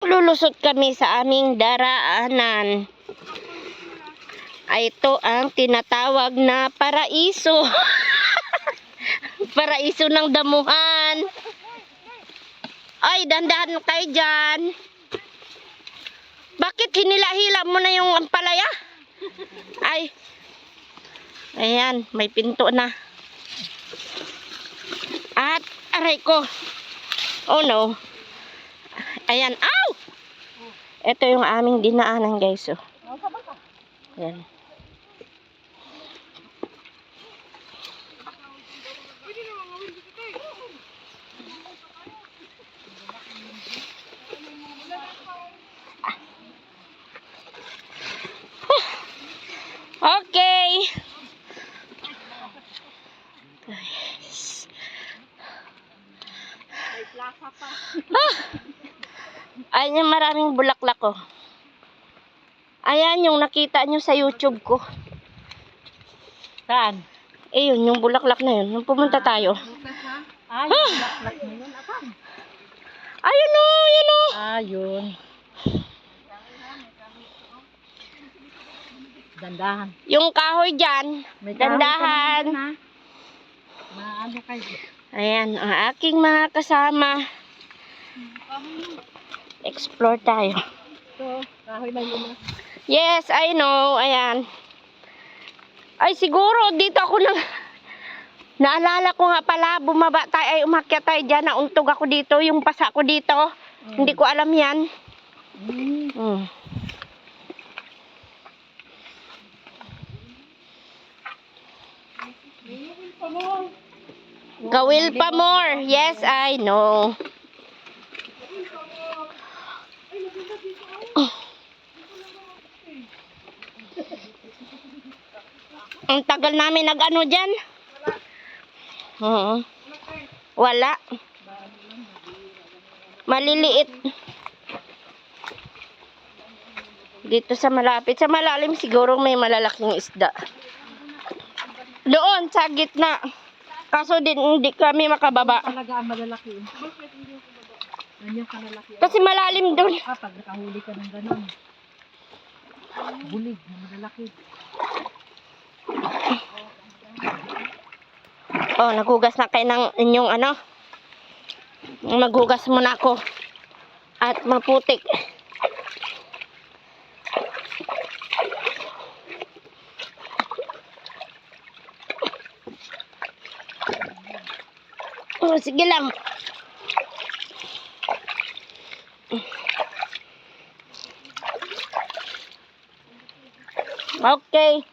lulusot kami sa aming daraanan. Ay, ito ang tinatawag na paraiso. Paraiso ng damuhan. Ay, dandahan kayo dyan. Bakit hinila-hila mo na yung ampalaya? Ay. Ayan, may pinto na. At, aray ko. Oh no. Ayan, ow! Ito yung aming dinaanan, guys. Oh. Ayan. Okay. Ayan yung maraming bulaklak ko. Ayan yung nakita nyo sa YouTube ko. Saan? Eh yun, yung bulaklak na yun. Nung pumunta tayo. Ay, bulaklak na yun. Ayun o, yun o. Ayun. Dandahan. Yung kahoy dyan. Dandahan. Maano kayo? Ayan, ang aking mga kasama. Explore tayo. Ito, kahoy na yun. Yes, I know. Ayan. Ay, siguro, dito ako naalala ko nga pala, bumaba tayo, ay umakyat tayo dyan, nauntog ako dito, yung pasa ko dito. Hindi ko alam yan. Gawil pa more. Yes, I know. Ang tagal namin nag-ano dyan. Wala. Maliliit. Dito sa malapit. Sa malalim siguro may malalaking isda. Doon sa gitna. Kaso hindi kami makababa. Talaga ang malalaki. Ganyan kalalaki. Kasi malalim doon. Pag nakahuli ka ng ganun. Bulig na malalaki. Oh, naghugas na kayo ng inyong ano. Maghugas muna ako. At maputik. Oh, sige lang. Okay.